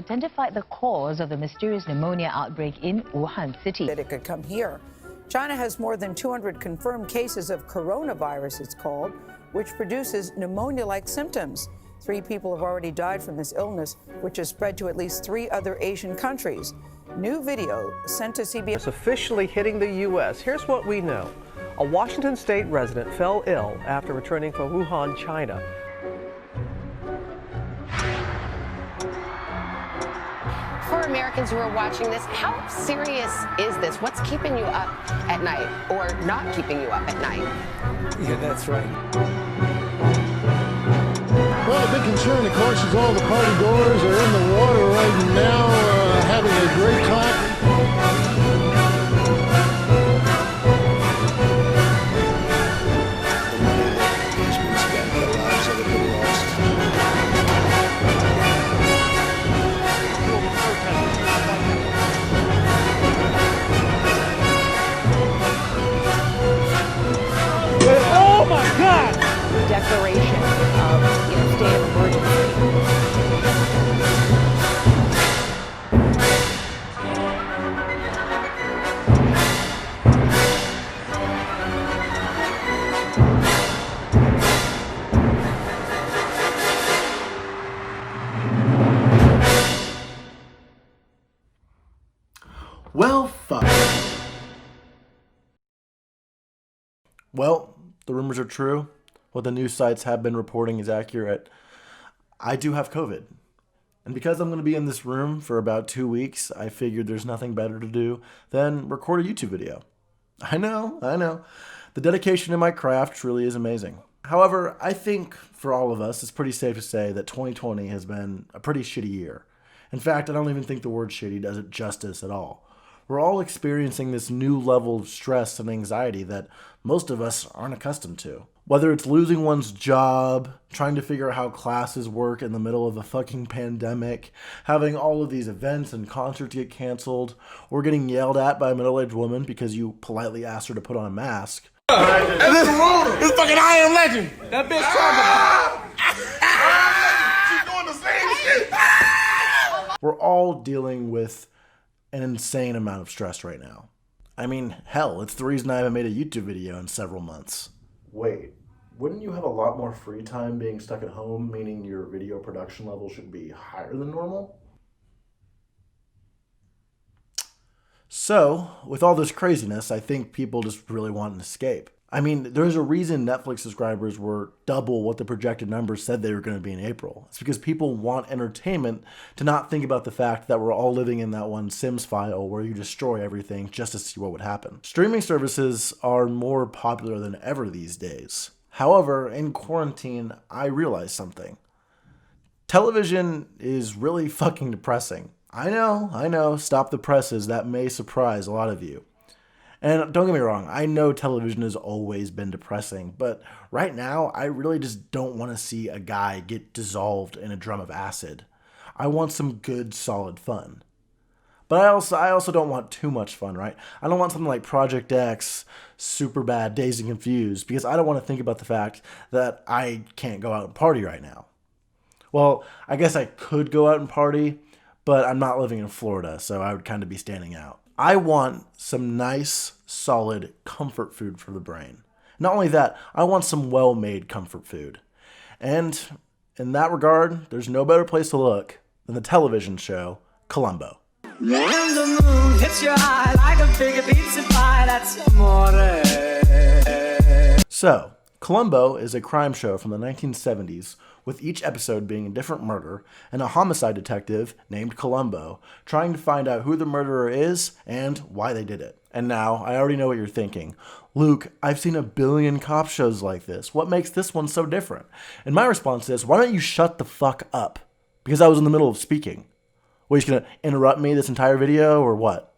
identified the cause of the mysterious pneumonia outbreak in Wuhan city. That it could come here. China has more than 200 confirmed cases of coronavirus, it's called, which produces pneumonia-like symptoms. 3 people have already died from this illness, which has spread to at least 3 other Asian countries. New video sent to CBS. It's officially hitting the U.S. Here's what we know. A Washington state resident fell ill after returning from Wuhan, China. For Americans who are watching this, how serious is this? What's keeping you up at night or not keeping you up at night? Yeah, that's right. Well, the big concern, of course, is all the party goers are in the water right now, having a great time. Oh my God! Declaration of state of emergency. Well, fuck. Well, the rumors are true. What the news sites have been reporting is accurate. I do have COVID. And because I'm going to be in this room for about 2 weeks, I figured there's nothing better to do than record a YouTube video. I know. The dedication in my craft truly is amazing. However, I think for all of us, it's pretty safe to say that 2020 has been a pretty shitty year. In fact, I don't even think the word shitty does it justice at all. We're all experiencing this new level of stress and anxiety that most of us aren't accustomed to. Whether it's losing one's job, trying to figure out how classes work in the middle of a fucking pandemic, having all of these events and concerts get canceled, or getting yelled at by a middle-aged woman because you politely asked her to put on a mask. And this fucking I Am Legend. That bitch talking. She's doing the same shit. We're all dealing with an insane amount of stress right now. I mean, hell, it's the reason I haven't made a YouTube video in several months. Wait, wouldn't you have a lot more free time being stuck at home, meaning your video production level should be higher than normal? So, with all this craziness, I think people just really want an escape. I mean, there's a reason Netflix subscribers were double what the projected numbers said they were going to be in April. It's because people want entertainment to not think about the fact that we're all living in that one Sims file where you destroy everything just to see what would happen. Streaming services are more popular than ever these days. However, in quarantine, I realized something. Television is really fucking depressing. I know, stop the presses, that may surprise a lot of you. And don't get me wrong, I know television has always been depressing, but right now, I really just don't want to see a guy get dissolved in a drum of acid. I want some good, solid fun. But I also don't want too much fun, right? I don't want something like Project X, Superbad, Dazed and Confused, because I don't want to think about the fact that I can't go out and party right now. Well, I guess I could go out and party, but I'm not living in Florida, so I would kind of be standing out. I want some nice, solid comfort food for the brain. Not only that, I want some well-made comfort food. And in that regard, there's no better place to look than the television show Columbo. When the moon hits your eye like a big pizza pie, that's Amore. So, Columbo is a crime show from the 1970s, with each episode being a different murder and a homicide detective named Columbo trying to find out who the murderer is and why they did it. And now, I already know what you're thinking. Luke, I've seen a billion cop shows like this. What makes this one so different? And my response is, why don't you shut the fuck up? Because I was in the middle of speaking. What, are you just going to interrupt me this entire video or what?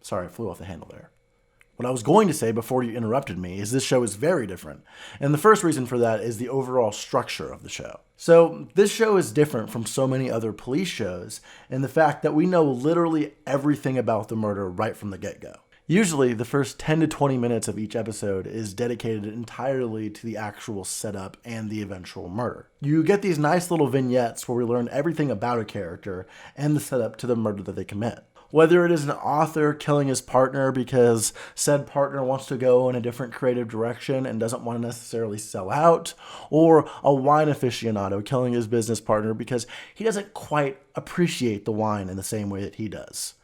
Sorry, I flew off the handle there. What I was going to say before you interrupted me is this show is very different. And the first reason for that is the overall structure of the show. So this show is different from so many other police shows in the fact that we know literally everything about the murder right from the get-go. Usually, the first 10 to 20 minutes of each episode is dedicated entirely to the actual setup and the eventual murder. You get these nice little vignettes where we learn everything about a character and the setup to the murder that they commit. Whether it is an author killing his partner because said partner wants to go in a different creative direction and doesn't want to necessarily sell out, or a wine aficionado killing his business partner because he doesn't quite appreciate the wine in the same way that he does.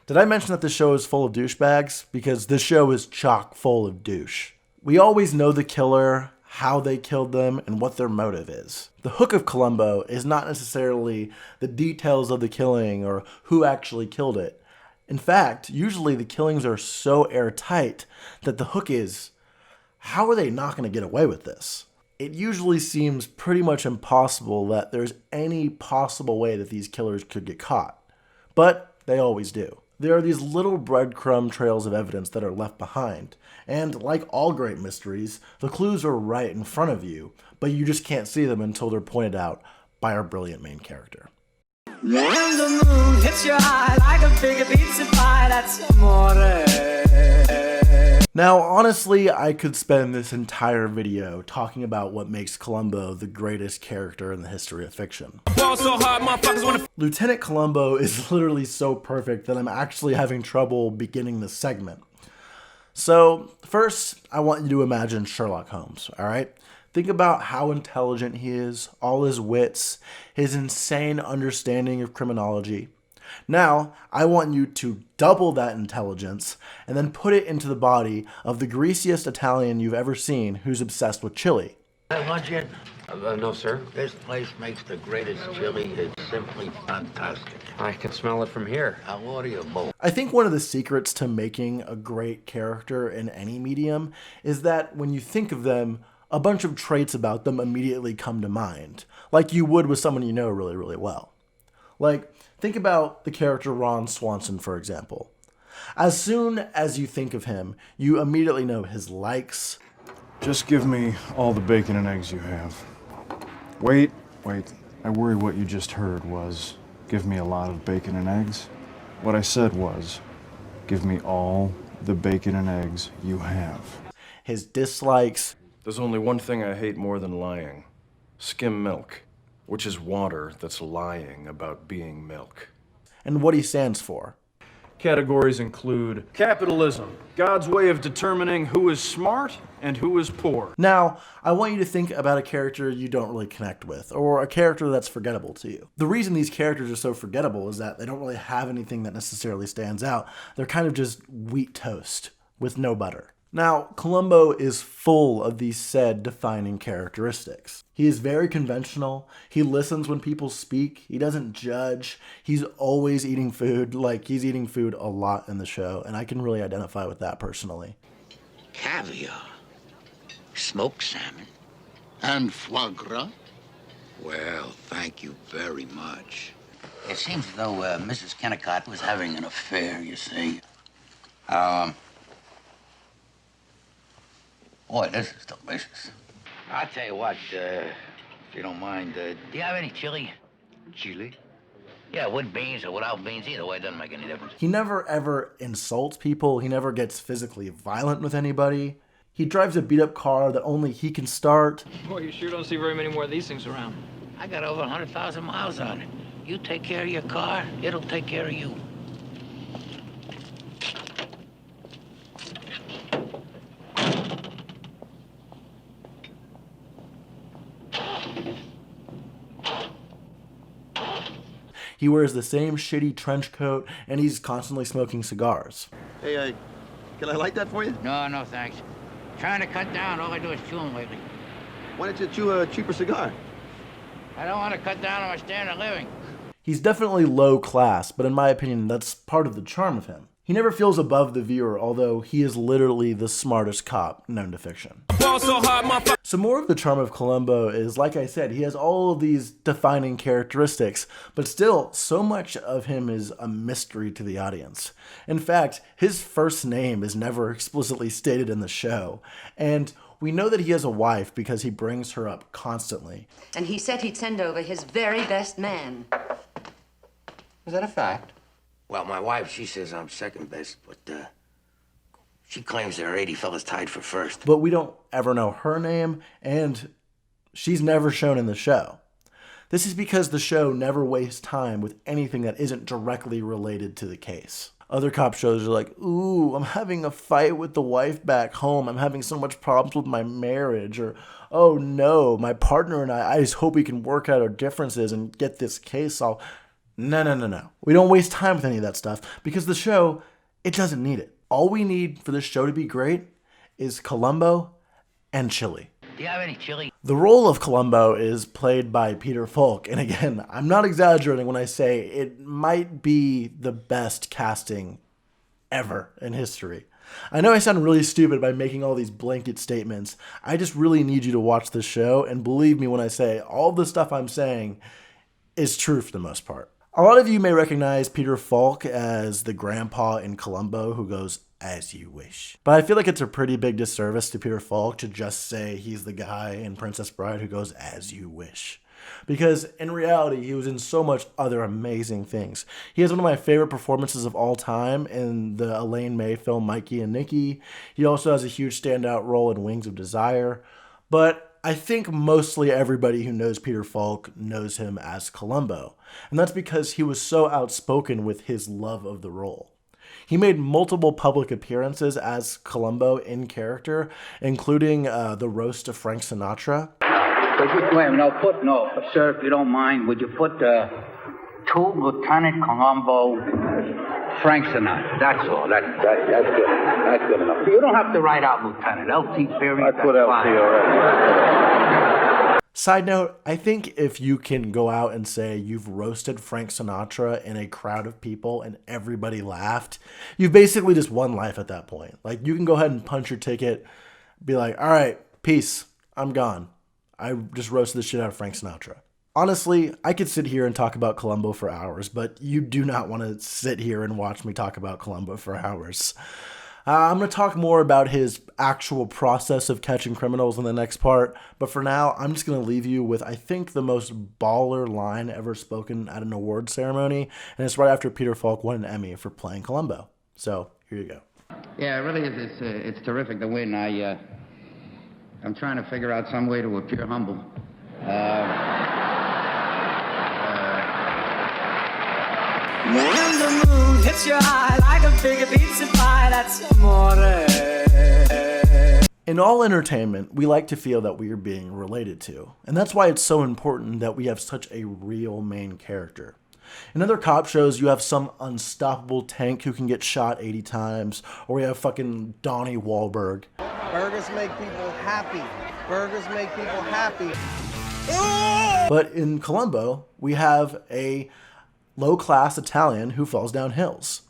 Did I mention that this show is full of douchebags? Because this show is chock full of douche. We always know the killer, how they killed them, and what their motive is. The hook of Columbo is not necessarily the details of the killing or who actually killed it. In fact, usually the killings are so airtight that the hook is, how are they not going to get away with this? It usually seems pretty much impossible that there's any possible way that these killers could get caught. But they always do. There are these little breadcrumb trails of evidence that are left behind, and like all great mysteries, the clues are right in front of you, but you just can't see them until they're pointed out by our brilliant main character. When the moon hits your eye like a big pizza pie, that's amore. Now, honestly, I could spend this entire video talking about what makes Columbo the greatest character in the history of fiction. Lieutenant Columbo is literally so perfect that I'm actually having trouble beginning this segment. So, first, I want you to imagine Sherlock Holmes, alright? Think about how intelligent he is, all his wits, his insane understanding of criminology. Now, I want you to double that intelligence and then put it into the body of the greasiest Italian you've ever seen who's obsessed with chili. Have lunch yet? No, sir. This place makes the greatest chili. It's simply fantastic. I can smell it from here. I'll order you a bowl. I think one of the secrets to making a great character in any medium is that when you think of them, a bunch of traits about them immediately come to mind, like you would with someone you know really, really well. Like, think about the character Ron Swanson, for example. As soon as you think of him, you immediately know his likes. Just give me all the bacon and eggs you have. Wait. I worry what you just heard was, give me a lot of bacon and eggs. What I said was, give me all the bacon and eggs you have. His dislikes. There's only one thing I hate more than lying. Skim milk, which is water that's lying about being milk. And what he stands for. Categories include capitalism, God's way of determining who is smart and who is poor. Now, I want you to think about a character you don't really connect with, or a character that's forgettable to you. The reason these characters are so forgettable is that they don't really have anything that necessarily stands out. They're kind of just wheat toast with no butter. Now, Columbo is full of these said defining characteristics. He is very conventional. He listens when people speak. He doesn't judge. He's always eating food. Like, he's eating food a lot in the show, and I can really identify with that personally. Caviar. Smoked salmon. And foie gras? Well, thank you very much. It seems as though Mrs. Kennicott was having an affair, you see. Boy, this is delicious. I'll tell you what, if you don't mind, do you have any chili? Chili? Yeah, with beans or without beans, either way, it doesn't make any difference. He never ever insults people. He never gets physically violent with anybody. He drives a beat-up car that only he can start. Boy, you sure don't see very many more of these things around. I got over 100,000 miles on it. You take care of your car, it'll take care of you. He wears the same shitty trench coat, and he's constantly smoking cigars. Hey, can I light that for you? No, thanks. Trying to cut down, all I do is chew them lately. Why don't you chew a cheaper cigar? I don't want to cut down on my standard of living. He's definitely low class, but in my opinion, that's part of the charm of him. He never feels above the viewer, although he is literally the smartest cop known to fiction. So more of the charm of Columbo is, like I said, he has all of these defining characteristics, but still, so much of him is a mystery to the audience. In fact, his first name is never explicitly stated in the show, and we know that he has a wife because he brings her up constantly. And he said he'd send over his very best man. Is that a fact? Well, my wife, she says I'm second best, but She claims there are 80 fellas tied for first. But we don't ever know her name, and she's never shown in the show. This is because the show never wastes time with anything that isn't directly related to the case. Other cop shows are like, ooh, I'm having a fight with the wife back home. I'm having so much problems with my marriage. Or, oh no, my partner and I just hope we can work out our differences and get this case solved. No. We don't waste time with any of that stuff because the show, it doesn't need it. All we need for this show to be great is Columbo and chili. Do you have any chili? The role of Columbo is played by Peter Falk, and again, I'm not exaggerating when I say it might be the best casting ever in history. I know I sound really stupid by making all these blanket statements. I just really need you to watch the show, and believe me when I say all the stuff I'm saying is true for the most part. A lot of you may recognize Peter Falk as the grandpa in Columbo who goes, "As you wish." But I feel like it's a pretty big disservice to Peter Falk to just say he's the guy in Princess Bride who goes, "As you wish." Because in reality, he was in so much other amazing things. He has one of my favorite performances of all time in the Elaine May film Mikey and Nicky. He also has a huge standout role in Wings of Desire. But I think mostly everybody who knows Peter Falk knows him as Columbo. And that's because he was so outspoken with his love of the role. He made multiple public appearances as Columbo in character, including the roast of Frank Sinatra. Sir, if you don't mind, would you put to Lieutenant Columbo, Frank Sinatra? That's all. That's good. That's good enough. You don't have to write out Lieutenant. LT period. I put LT already. Side note, I think if you can go out and say you've roasted Frank Sinatra in a crowd of people and everybody laughed, you've basically just won life at that point. Like, you can go ahead and punch your ticket, be like, all right, peace, I'm gone. I just roasted the shit out of Frank Sinatra. Honestly, I could sit here and talk about Columbo for hours, but you do not want to sit here and watch me talk about Columbo for hours. I'm going to talk more about his actual process of catching criminals in the next part, but for now, I'm just going to leave you with, I think, the most baller line ever spoken at an award ceremony, and it's right after Peter Falk won an Emmy for playing Columbo. So, here you go. Yeah, it really is. It's terrific to win. I'm trying to figure out some way to appear humble. When the moon hits your eye like a big pizza pie, that's amore. In all entertainment, we like to feel that we are being related to, and that's why it's so important that we have such a real main character. In other cop shows, you have some unstoppable tank who can get shot 80 times, or we have fucking Donnie Wahlberg. Burgers make people happy. Burgers make people happy. But in Columbo, we have a low-class Italian who falls down hills.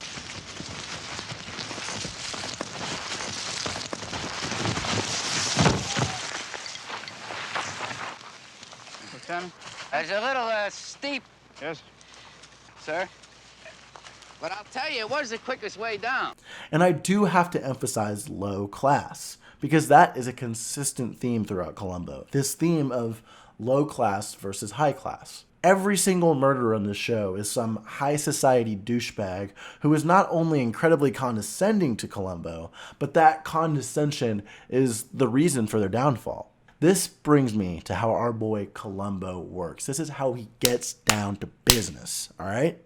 Lieutenant? It's a little steep. Yes? Sir? But I'll tell you, it was the quickest way down. And I do have to emphasize low class, because that is a consistent theme throughout Columbo. This theme of low class versus high class. Every single murderer in this show is some high society douchebag who is not only incredibly condescending to Columbo, but that condescension is the reason for their downfall. This brings me to how our boy Columbo works. This is how he gets down to business, all right?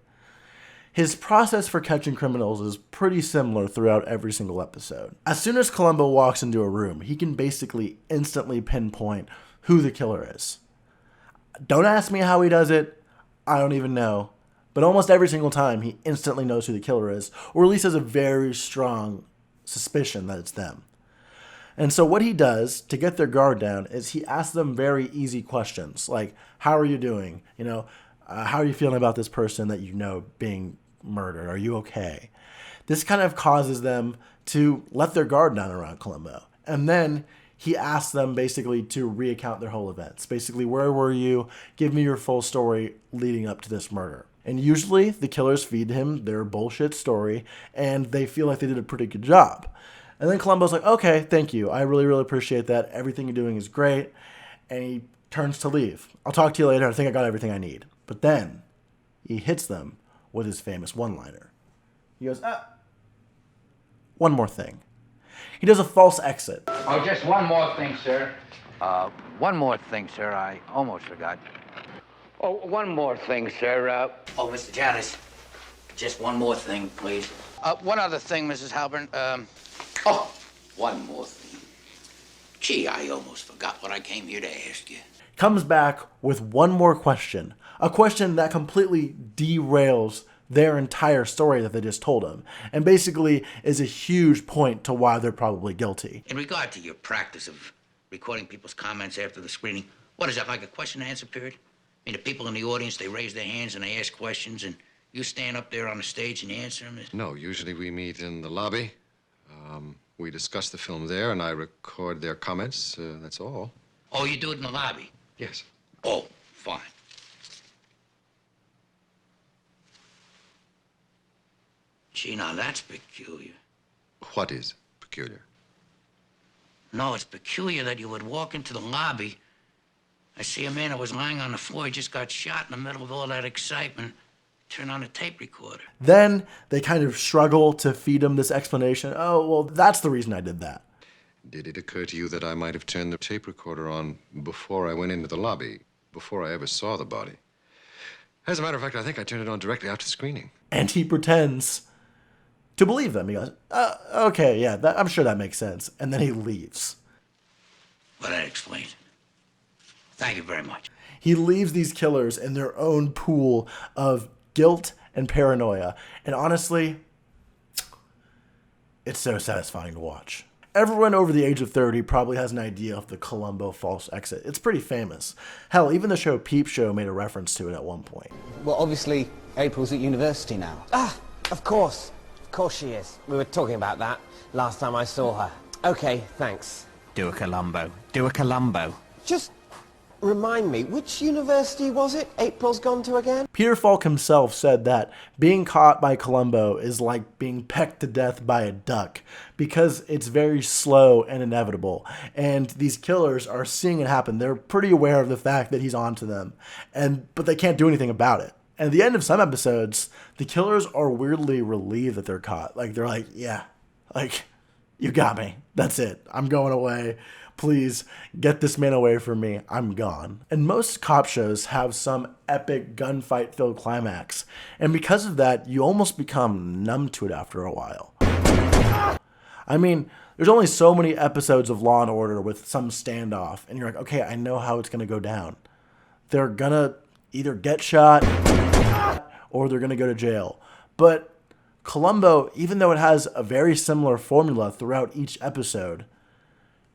His process for catching criminals is pretty similar throughout every single episode. As soon as Columbo walks into a room, he can basically instantly pinpoint who the killer is. Don't ask me how he does it. I don't even know. But almost every single time, he instantly knows who the killer is, or at least has a very strong suspicion that it's them. And so what he does to get their guard down is he asks them very easy questions, like, how are you doing? How are you feeling about this person that you know being murdered? Are you okay? This kind of causes them to let their guard down around Columbo. And then he asks them basically to recount their whole events. Basically, where were you? Give me your full story leading up to this murder. And usually the killers feed him their bullshit story and they feel like they did a pretty good job. And then Columbo's like, okay, thank you. I really, really appreciate that. Everything you're doing is great. And he turns to leave. I'll talk to you later. I think I got everything I need. But then he hits them with his famous one-liner. He goes, one more thing. He does a false exit. Oh, just one more thing, sir. One more thing, sir. I almost forgot. Oh, one more thing, sir. Oh, Mr. Janis, just one more thing, please. One other thing, Mrs. Halburn. Oh, one more thing. Gee, I almost forgot what I came here to ask you. Comes back with one more question. A question that completely derails their entire story that they just told him, and basically is a huge point to why they're probably guilty. In regard to your practice of recording people's comments after the screening, what is that, like a question and answer period? I mean, the people in the audience, they raise their hands and they ask questions, and you stand up there on the stage and you answer them? No, usually we meet in the lobby. We discuss the film there, and I record their comments. That's all. Oh, you do it in the lobby? Yes. Oh, fine. Gee, now that's peculiar. What is peculiar? No, it's peculiar that you would walk into the lobby. I see a man that was lying on the floor. He just got shot in the middle of all that excitement. Turn on a tape recorder. Then they kind of struggle to feed him this explanation. Oh, well, that's the reason I did that. Did it occur to you that I might have turned the tape recorder on before I went into the lobby, before I ever saw the body? As a matter of fact, I think I turned it on directly after the screening. And he pretends to believe them. He goes, okay, yeah, I'm sure that makes sense. And then he leaves. Well, that explains it. Thank you very much. He leaves these killers in their own pool of guilt and paranoia. And honestly, it's so satisfying to watch. Everyone over the age of 30 probably has an idea of the Columbo false exit. It's pretty famous. Hell, even the show Peep Show made a reference to it at one point. Well, obviously, April's at university now. Ah, of course. Of course she is. We were talking about that last time I saw her. Okay, thanks. Do a Columbo. Do a Columbo. Just remind me, which university was it April's gone to again? Peter Falk himself said that being caught by Columbo is like being pecked to death by a duck because it's very slow and inevitable. And these killers are seeing it happen. They're pretty aware of the fact that he's onto them, but they can't do anything about it. And at the end of some episodes, the killers are weirdly relieved that they're caught. Like, they're like, yeah, like, you got me. That's it. I'm going away. Please get this man away from me. I'm gone. And most cop shows have some epic gunfight-filled climax. And because of that, you almost become numb to it after a while. I mean, there's only so many episodes of Law & Order with some standoff. And you're like, okay, I know how it's going to go down. They're going to either get shot or they're going to go to jail. But Columbo, even though it has a very similar formula throughout each episode,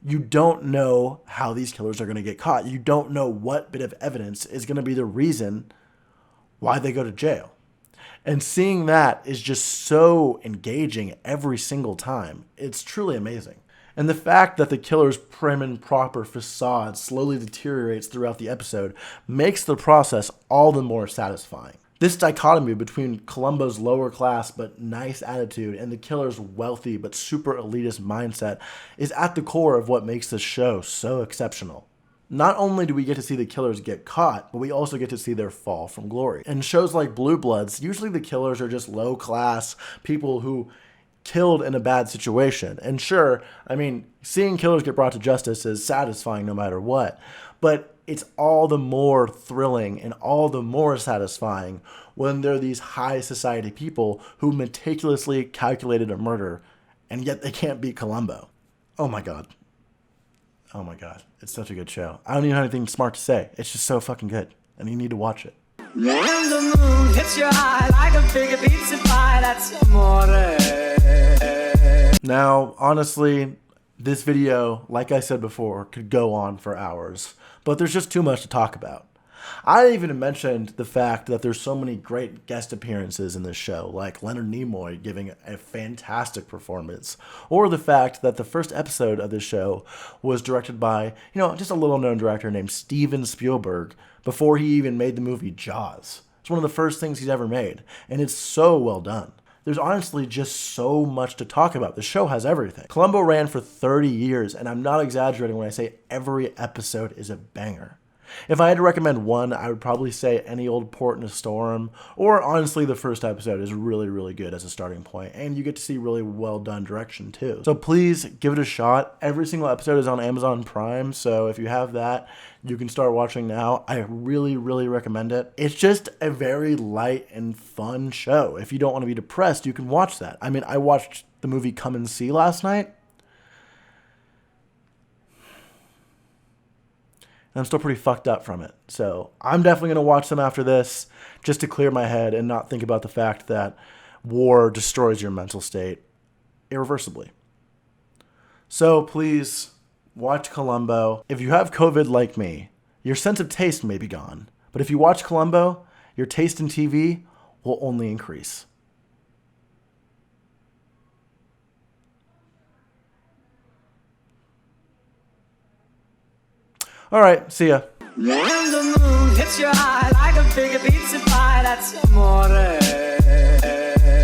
you don't know how these killers are going to get caught. You don't know what bit of evidence is going to be the reason why they go to jail. And seeing that is just so engaging every single time. It's truly amazing. And the fact that the killer's prim and proper facade slowly deteriorates throughout the episode makes the process all the more satisfying. This dichotomy between Columbo's lower class but nice attitude and the killer's wealthy but super elitist mindset is at the core of what makes this show so exceptional. Not only do we get to see the killers get caught, but we also get to see their fall from glory. In shows like Blue Bloods, usually the killers are just low class people who killed in a bad situation. And sure, I mean, seeing killers get brought to justice is satisfying no matter what, but it's all the more thrilling and all the more satisfying when they're these high society people who meticulously calculated a murder, and yet they can't beat Columbo. Oh my God. Oh my God. It's such a good show. I don't even have anything smart to say. It's just so fucking good, and you need to watch it. When the moon hits your eye like a big pizza pie, that's amore. Now, honestly, this video, like I said before, could go on for hours, but there's just too much to talk about. I even mentioned the fact that there's so many great guest appearances in this show, like Leonard Nimoy giving a fantastic performance, or the fact that the first episode of this show was directed by, just a little known director named Steven Spielberg before he even made the movie Jaws. It's one of the first things he's ever made, and it's so well done. There's honestly just so much to talk about. The show has everything. Columbo ran for 30 years, and I'm not exaggerating when I say every episode is a banger. If I had to recommend one, I would probably say Any Old Port in a Storm, or honestly, the first episode is really, really good as a starting point, and you get to see really well done direction too. So please give it a shot. Every single episode is on Amazon Prime, so if you have that, you can start watching now. I really, really recommend it. It's just a very light and fun show. If you don't want to be depressed, you can watch that. I mean, I watched the movie Come and See last night. And I'm still pretty fucked up from it. So I'm definitely going to watch them after this just to clear my head and not think about the fact that war destroys your mental state irreversibly. So please watch Columbo. If you have COVID like me, your sense of taste may be gone. But if you watch Columbo, your taste in TV will only increase. All right, see ya. When the moon hits your eye like a big pizza pie, that's amore.